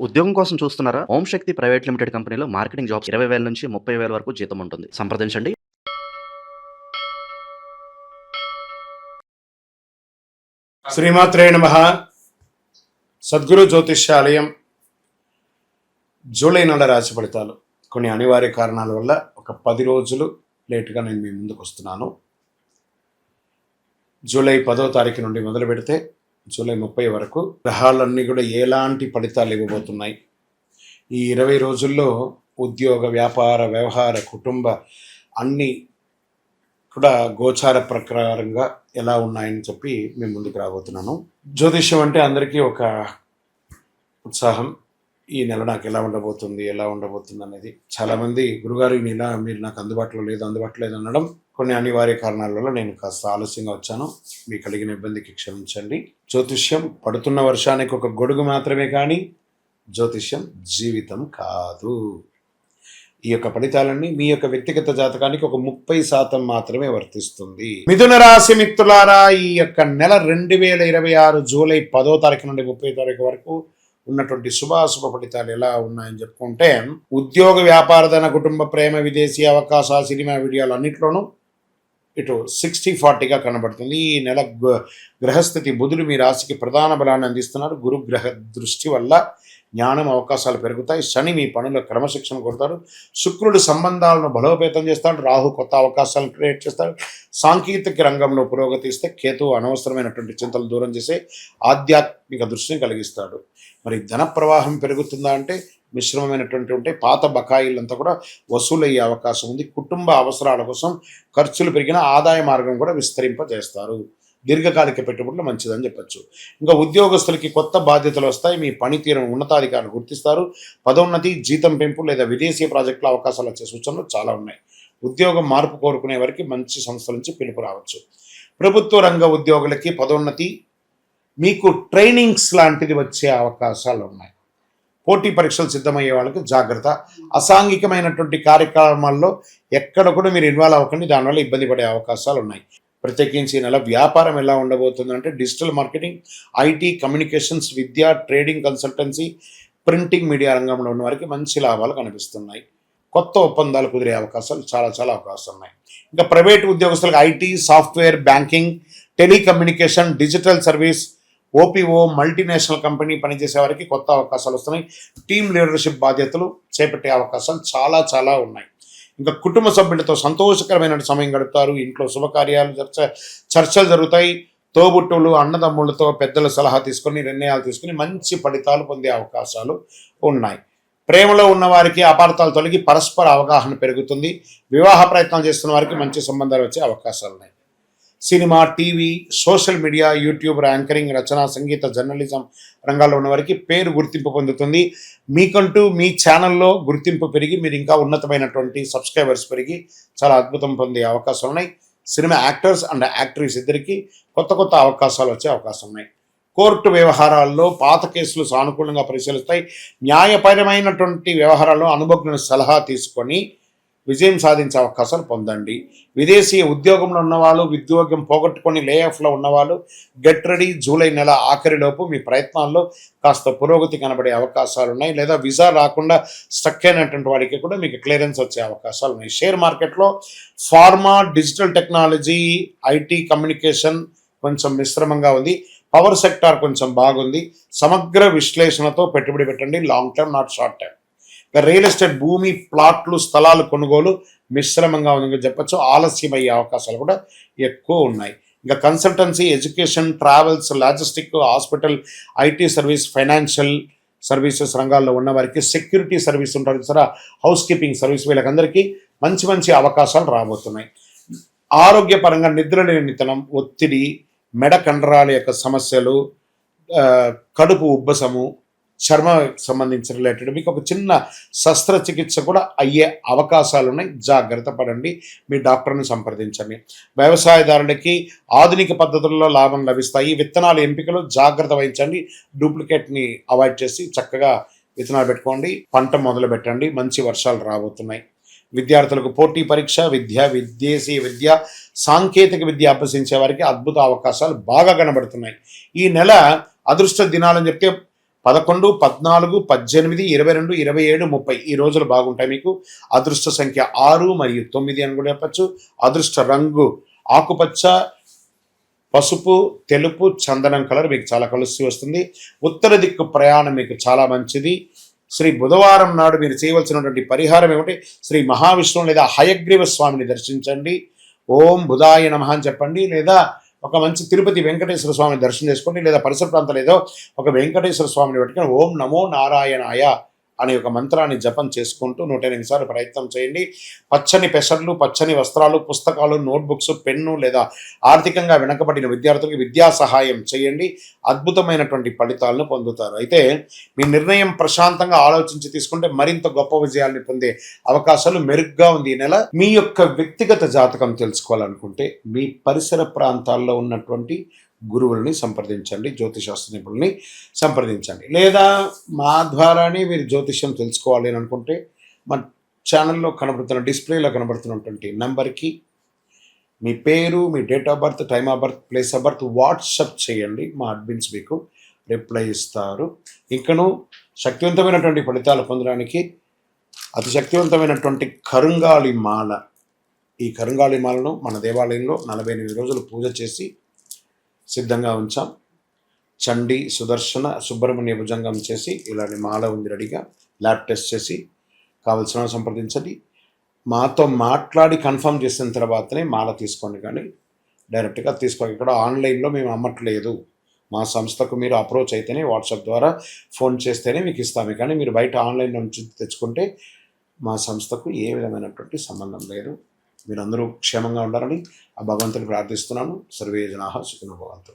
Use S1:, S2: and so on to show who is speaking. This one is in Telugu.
S1: ఉద్యోగం కోసం చూస్తున్నారా? ఓం శక్తి ప్రైవేట్ లిమిటెడ్ కంపెనీలో మార్కెటింగ్ జాబ్స్ 20,000 నుంచి 30,000 వరకు జీతం ఉంటుంది. సంప్రదించండి.
S2: శ్రీమాత్రే నమః. సద్గురు జ్యోతిష్యాలయం జూలై నెల రాశి ఫలితాలు కొన్ని అనివార్య కారణాల వల్ల ఒక 10 రోజులు లేటుగా నేను మీ ముందుకు వస్తున్నాను. జూలై 10వ తారీఖు నుండి మొదలు పెడితే జూలై 30 వరకు గ్రహాలన్నీ కూడా ఎలాంటి ఫలితాలు ఇవ్వబోతున్నాయి, ఈ 20 రోజుల్లో ఉద్యోగ, వ్యాపార, వ్యవహార, కుటుంబ అన్నీ కూడా గోచార ప్రకారంగా ఎలా ఉన్నాయని చెప్పి మేము ముందుకు రాబోతున్నాను. జ్యోతిష్యం అంటే అందరికీ ఒక ఉత్సాహం. ఈ నెల నాకు ఎలా ఉండబోతుంది అనేది. చాలామంది గురుగారు ఈ నెల మీరు నాకు అందుబాటులో లేదు అనడం కొన్ని అనివార్య కారణాల వల్ల నేను కాస్త ఆలస్యంగా వచ్చాను. మీకు కలిగిన ఇబ్బందికి క్షమించండి. జ్యోతిష్యం పడుతున్న వర్షానికి ఒక గొడుగు మాత్రమే కానీ జ్యోతిష్యం జీవితం కాదు. ఈ యొక్క ఫలితాలన్నీ మీ యొక్క వ్యక్తిగత జాతకానికి ఒక 30% మాత్రమే వర్తిస్తుంది. మిథున రాశి మిత్రులారా, ఈ యొక్క నెల 2026 జూలై 10వ తారీఖు నుండి 30వ తారీఖు వరకు ఉన్నటువంటి శుభాశుభ ఫలితాలు ఎలా ఉన్నాయని చెప్పుకుంటే, ఉద్యోగ, వ్యాపారధన, కుటుంబ, ప్రేమ, విదేశీ అవకాశాలు, సినిమా, వీడియోలు అన్నింటిలోనూ ఇటు 60-40గా కనబడుతుంది. ఈ నెల గ్రహస్థితి బుధుడు మీ రాశికి ప్రధాన బలాన్ని అందిస్తున్నారు. గురు గ్రహ దృష్టి వల్ల జ్ఞానం, అవకాశాలు పెరుగుతాయి. శని మీ పనుల క్రమశిక్షణ కొడతారు. శుక్రుడు సంబంధాలను బలోపేతం చేస్తాడు. రాహు కొత్త అవకాశాలను క్రియేట్ చేస్తాడు. సాంకేతిక రంగంలో పురోగతి ఇస్తే కేతు అనవసరమైనటువంటి చింతలు దూరం చేసే ఆధ్యాత్మిక దృష్టిని కలిగిస్తాడు. మరి ధన ప్రవాహం పెరుగుతుందా అంటే మిశ్రమమైనటువంటి ఉంటాయి. పాత బకాయిలంతా కూడా వసూలయ్యే అవకాశం ఉంది. కుటుంబ అవసరాల కోసం ఖర్చులు పెరిగిన ఆదాయ మార్గం కూడా విస్తరింపజేస్తారు. దీర్ఘకాలిక పెట్టుబడులు మంచిదని చెప్పచ్చు. ఇంకా ఉద్యోగస్తులకి కొత్త బాధ్యతలు వస్తాయి. మీ పనితీరును ఉన్నతాధికారులు గుర్తిస్తారు. పదోన్నతి, జీతం పెంపు లేదా విదేశీ ప్రాజెక్టుల అవకాశాలు వచ్చే సూచనలు చాలా ఉన్నాయి. ఉద్యోగం మార్పు కోరుకునే వారికి మంచి సంస్థల నుంచి పిలుపు రావచ్చు. ప్రభుత్వ రంగ ఉద్యోగులకి పదోన్నతి, మీకు ట్రైనింగ్స్ లాంటిది వచ్చే అవకాశాలు ఉన్నాయి. పోటీ పరీక్షలు సిద్ధమయ్యే వాళ్ళకి జాగ్రత్త. అసాంఘికమైనటువంటి కార్యక్రమాల్లో ఎక్కడ కూడా మీరు ఇన్వాల్వ్ అవ్వకండి, దానివల్ల ఇబ్బంది పడే అవకాశాలు ఉన్నాయి. ప్రత్యేకించి నెల వ్యాపారం ఎలా ఉండబోతుందంటే డిజిటల్ మార్కెటింగ్, ఐటీ, కమ్యూనికేషన్స్, విద్య, ట్రేడింగ్, కన్సల్టెన్సీ, ప్రింటింగ్, మీడియా రంగంలో ఉన్న వారికి మంచి లాభాలు కనిపిస్తున్నాయి. కొత్త ఒప్పందాలు కుదిరే అవకాశాలు చాలా అవకాశాలు ఉన్నాయి. ఇంకా ప్రైవేట్ ఉద్యోగస్తులకు IT, software, banking, telecommunication, digital service, Oppo, multinational company పనిచేసే వారికి కొత్త అవకాశాలు వస్తున్నాయి. టీమ్ లీడర్షిప్ బాధ్యతలు చేపట్టే అవకాశాలు చాలా ఉన్నాయి. ఇంకా కుటుంబ సభ్యులతో సంతోషకరమైన సమయం గడుపుతారు. ఇంట్లో శుభకార్యాలు, చర్చలు జరుగుతాయి. తోబుట్టువులు, అన్నదమ్ములతో పెద్దల సలహా తీసుకొని నిర్ణయాలు తీసుకుని మంచి ఫలితాలు పొందే అవకాశాలు ఉన్నాయి. ప్రేమలో ఉన్న వారికి అపార్థాలు తొలగి పరస్పర అవగాహన పెరుగుతుంది. వివాహ ప్రయత్నాలు చేస్తున్న వారికి మంచి సంబంధాలు వచ్చే అవకాశాలు ఉన్నాయి. Cinema, TV, social media, YouTube, anchoring, రచన, సంగీత, జర్నలిజం రంగాల్లో ఉన్న వారికి పేరు గుర్తింపు పొందుతుంది. మీకంటూ మీ ఛానల్లో గుర్తింపు పెరిగి మీరు ఇంకా ఉన్నతమైనటువంటి సబ్స్క్రైబర్స్ పెరిగి చాలా అద్భుతం పొందే అవకాశాలు ఉన్నాయి. సినిమా యాక్టర్స్ అండ్ యాక్ట్రెస్ ఇద్దరికి కొత్త అవకాశాలు వచ్చే అవకాశం ఉన్నాయి. కోర్టు వ్యవహారాల్లో పాత కేసులు సానుకూలంగా పరిశీలిస్తాయి. న్యాయపరమైనటువంటి వ్యవహారాల్లో అనుభవజ్ఞుల సలహా తీసుకొని విజయం సాధించే అవకాశాలు పొందండి. విదేశీ ఉద్యోగంలో ఉన్నవాళ్ళు, ఉద్యోగం పోగొట్టుకొని లేఆఫ్లో ఉన్నవాళ్ళు గెట్ రెడీ. జూలై నెల ఆఖరిలోపు మీ ప్రయత్నాల్లో కాస్త పురోగతి కనబడే అవకాశాలు ఉన్నాయి. లేదా వీసా రాకుండా స్టక్ అయినటువంటి వాడికి కూడా మీకు క్లియరెన్స్ వచ్చే అవకాశాలు ఉన్నాయి. షేర్ మార్కెట్లో pharma, digital technology, IT, communication కొంచెం మిశ్రమంగా ఉంది. పవర్ సెక్టార్ కొంచెం బాగుంది. సమగ్ర విశ్లేషణతో పెట్టుబడి పెట్టండి. Long term, not short term. Real estate, భూమి, ప్లాట్లు, స్థలాలు కొనుగోలు మిశ్రమంగా ఉందని చెప్పచ్చు. ఆలస్యమయ్యే అవకాశాలు కూడా ఎక్కువ ఉన్నాయి. ఇంకా consultancy, education, travels, logistic, hospital, IT service, financial services రంగాల్లో ఉన్న వారికి, సెక్యూరిటీ సర్వీస్ ఉంటుంది సరే, హౌస్ కీపింగ్ సర్వీస్, వీళ్ళకందరికీ మంచి అవకాశాలు రాబోతున్నాయి. ఆరోగ్యపరంగా నిద్రలేనితనం, ఒత్తిడి, మెడ కండరాల యొక్క సమస్యలు, కడుపు ఉబ్బసము, చర్మ సంబంధించిన రిలేటెడ్ మీకు ఒక చిన్న శస్త్రచికిత్స కూడా అయ్యే అవకాశాలు ఉన్నాయి. జాగ్రత్త పడండి. మీ డాక్టర్ని సంప్రదించండి. వ్యవసాయదారులకి ఆధునిక పద్ధతుల్లో లాభం లభిస్తాయి. విత్తనాల ఎంపికలు జాగ్రత్త వహించండి. డూప్లికేట్ని అవాయిడ్ చేసి చక్కగా విత్తనాలు పెట్టుకోండి. పంట మొదలు పెట్టండి. మంచి వర్షాలు రాబోతున్నాయి. విద్యార్థులకు పోటీ పరీక్ష, విదేశీ విద్య, సాంకేతిక విద్య అభ్యసించే వారికి అద్భుత అవకాశాలు బాగా కనబడుతున్నాయి. ఈ నెల అదృష్ట దినాలని చెప్తే 11, 14, 18, 22, 27, 30 ఈ రోజులు బాగుంటాయి మీకు. అదృష్ట సంఖ్య 6 మరియు 9 అని కూడా చెప్పచ్చు. అదృష్ట రంగు ఆకుపచ్చ, పసుపు, తెలుపు, చందనం కలర్ మీకు చాలా కలిసి వస్తుంది. ఉత్తర దిక్కు ప్రయాణం మీకు చాలా మంచిది. శ్రీ బుధవారం నాడు మీరు చేయవలసినటువంటి పరిహారం ఏమిటి? శ్రీ మహావిష్ణువు లేదా హయగ్రీవ స్వామిని దర్శించండి. ఓం బుధాయ నమః అని చెప్పండి, లేదా ఒక మంచి తిరుపతి వెంకటేశ్వర స్వామిని దర్శనం చేసుకోండి, లేదా పరిసర ప్రాంతాలు ఏదో ఒక వెంకటేశ్వర స్వామిని పెట్టుకొని ఓం నమో నారాయణాయ అనే ఒక మంత్రాన్ని జపం చేసుకుంటూ 108 సార్లు ప్రయత్నం చేయండి. పచ్చని పెసర్లు, పచ్చని వస్త్రాలు, పుస్తకాలు, నోట్బుక్స్, పెన్ను లేదా ఆర్థికంగా వెనకబడిన విద్యార్థులకు విద్యా సహాయం చేయండి. అద్భుతమైనటువంటి ఫలితాలను పొందుతారు. అయితే మీ నిర్ణయం ప్రశాంతంగా ఆలోచించి తీసుకుంటే మరింత గొప్ప విజయాల్ని పొందే అవకాశాలు మెరుగ్గా ఉంది ఈ నెల. మీ యొక్క వ్యక్తిగత జాతకం తెలుసుకోవాలనుకుంటే మీ పరిసర ప్రాంతాల్లో ఉన్నటువంటి గురువుల్ని సంప్రదించండి, జ్యోతిశాస్త్ర నిపుణుల్ని సంప్రదించండి. లేదా మా ద్వారానే మీరు జ్యోతిష్యం తెలుసుకోవాలి అని అనుకుంటే మా ఛానల్లో కనబడుతున్న డిస్ప్లేలో కనబడుతున్నటువంటి నెంబర్కి మీ పేరు, మీ date of birth, time of birth, place of birth WhatsApp చేయండి. మా అడ్మిన్స్ మీకు రిప్లై ఇస్తారు. ఇంకను శక్తివంతమైనటువంటి ఫలితాలు పొందడానికి అతి శక్తివంతమైనటువంటి కరుంగాళి మాల, ఈ కరుంగాళి మాలను మన దేవాలయంలో 48 రోజులు పూజ చేసి సిద్ధంగా ఉంచాం. చండి, సుదర్శన, సుబ్రహ్మణ్య భుజంగం చేసి ఇలాంటి మాల ఉంది రెడీగా. ల్యాబ్ టెస్ట్ చేసి కావలసిన సంప్రదించండి. మాతో మాట్లాడి కన్ఫర్మ్ చేసిన తర్వాతనే మాల తీసుకోండి, కానీ డైరెక్ట్గా తీసుకోండి. ఇక్కడ ఆన్లైన్లో మేము అమ్మట్లేదు. మా సంస్థకు మీరు అప్రోచ్ అయితేనే, వాట్సాప్ ద్వారా ఫోన్ చేస్తేనే మీకు ఇస్తాము. కానీ మీరు బయట ఆన్లైన్ నుంచి తెచ్చుకుంటే మా సంస్థకు ఏ విధమైనటువంటి సంబంధం లేదు. మీరందరూ క్షేమంగా ఉండాలని ఆ భగవంతుని ప్రార్థిస్తున్నాను. సర్వే జనాః సుఖినో భవంతు.